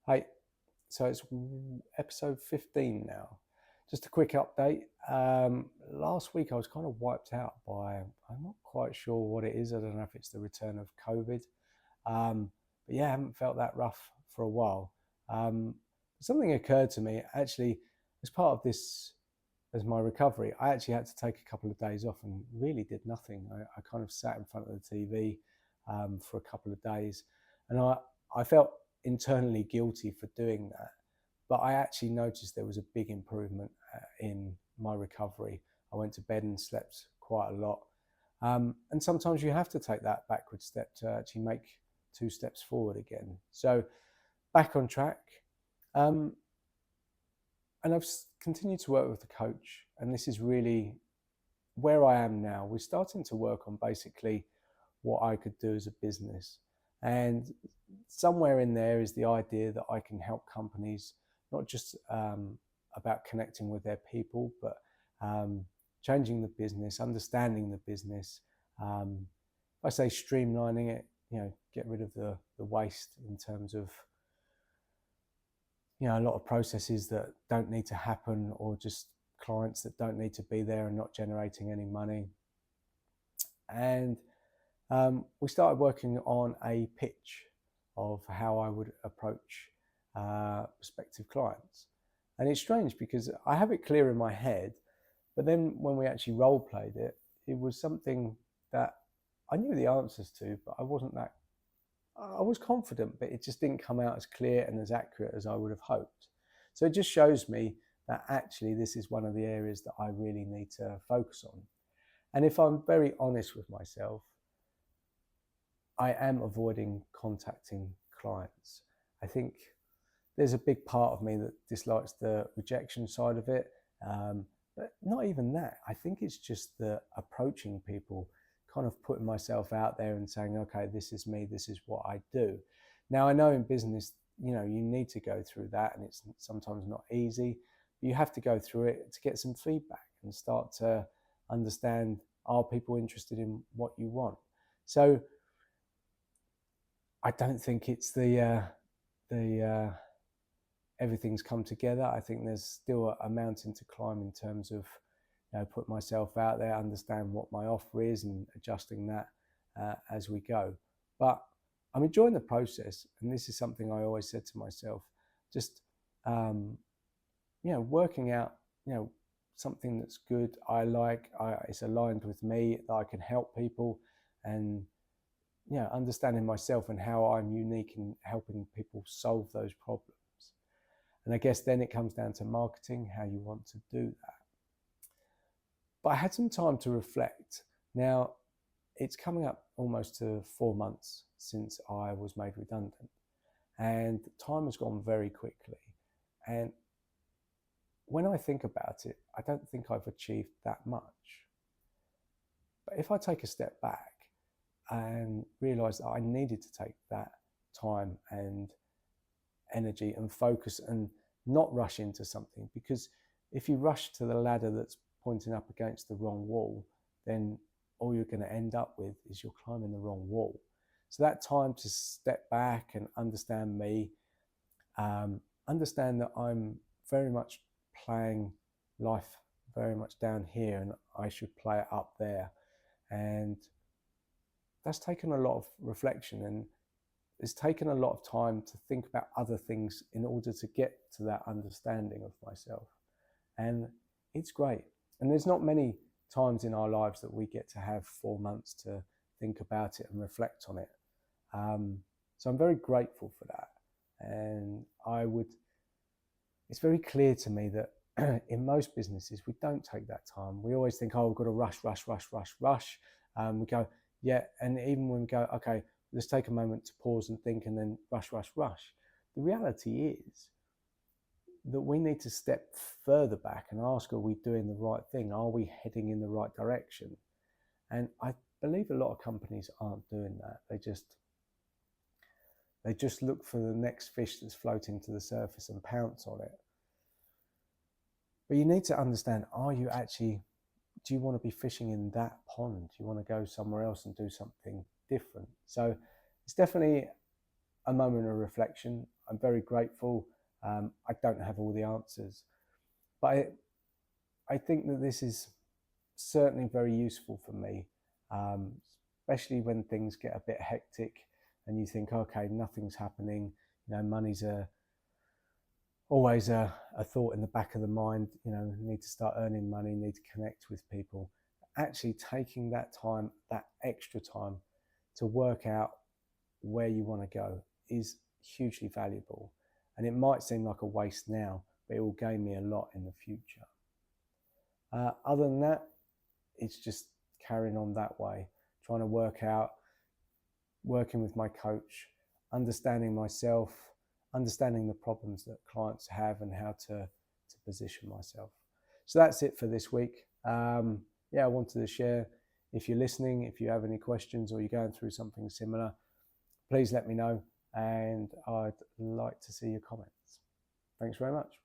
Hey, so it's episode 15 now. Just a quick update. Last week I was kind of wiped out by, I'm not quite sure what it is. I don't know if it's the return of COVID. But yeah, I haven't felt that rough for a while. Something occurred to me actually as part of this, as my recovery. I actually had to take a couple of days off and really did nothing. I kind of sat in front of the TV for a couple of days, and I felt internally guilty for doing that. But I actually noticed there was a big improvement in my recovery. I went to bed and slept quite a lot. And sometimes you have to take that backward step to actually make two steps forward again. So back on track. Um, and I've continued to work with the coach. And this is really where I am now. We're starting to work on basically what I could do as a business. And somewhere in there is the idea that I can help companies, not just about connecting with their people, but changing the business, understanding the business. If I say streamlining it, get rid of the waste in terms of, a lot of processes that don't need to happen, or just clients that don't need to be there and not generating any money. And we started working on a pitch of how I would approach prospective clients. And it's strange because I have it clear in my head, but then when we actually role played it, it was something that I knew the answers to, but I was confident, but it just didn't come out as clear and as accurate as I would have hoped. So it just shows me that actually this is one of the areas that I really need to focus on. And if I'm very honest with myself, I am avoiding contacting clients. I think there's a big part of me that dislikes the rejection side of it. But not even that. I think it's just the approaching people, kind of putting myself out there and saying, okay, this is me, this is what I do. Now, I know in business, you need to go through that, and it's sometimes not easy. But you have to go through it to get some feedback and start to understand, are people interested in what you want? So I don't think it's the everything's come together. I think there's still a mountain to climb in terms of, put myself out there, understand what my offer is, and adjusting that as we go. But I'm enjoying the process, and this is something I always said to myself: just working out, something that's good, I like, it's aligned with me, that I can help people, and understanding myself and how I'm unique in helping people solve those problems. And I guess then it comes down to marketing, how you want to do that. But I had some time to reflect. Now, it's coming up almost to 4 months since I was made redundant, and time has gone very quickly. And when I think about it, I don't think I've achieved that much. But if I take a step back and realize that I needed to take that time and energy and focus and not rush into something, because if you rush to the ladder that's pointing up against the wrong wall, then all you're going to end up with is you're climbing the wrong wall. So that time to step back and understand me, understand that I'm very much playing life very much down here, and I should play it up there. And that's taken a lot of reflection, and it's taken a lot of time to think about other things in order to get to that understanding of myself. And it's great. And there's not many times in our lives that we get to have 4 months to think about it and reflect on it. So I'm very grateful for that. And it's very clear to me that in most businesses, we don't take that time. We always think, oh, we've got to rush, rush, rush, rush, rush. We go, yeah. And even when we go, okay, let's take a moment to pause and think, and then rush, rush, rush. The reality is that we need to step further back and ask, are we doing the right thing? Are we heading in the right direction? And I believe a lot of companies aren't doing that. They just look for the next fish that's floating to the surface and pounce on it. But you need to understand, do you want to be fishing in that pond? Do you want to go somewhere else and do something different? So it's definitely a moment of reflection. I'm very grateful. I don't have all the answers, but I think that this is certainly very useful for me, especially when things get a bit hectic and you think, okay, nothing's happening. Money's always a thought in the back of the mind. Need to start earning money, need to connect with people. Actually taking that time, that extra time to work out where you want to go is hugely valuable. And it might seem like a waste now, but it will gain me a lot in the future. Other than that, it's just carrying on that way, trying to working with my coach, understanding myself, understanding the problems that clients have and how to position myself. So that's it for this week. I wanted to share. If you're listening, if you have any questions or you're going through something similar, please let me know, and I'd like to see your comments. Thanks very much.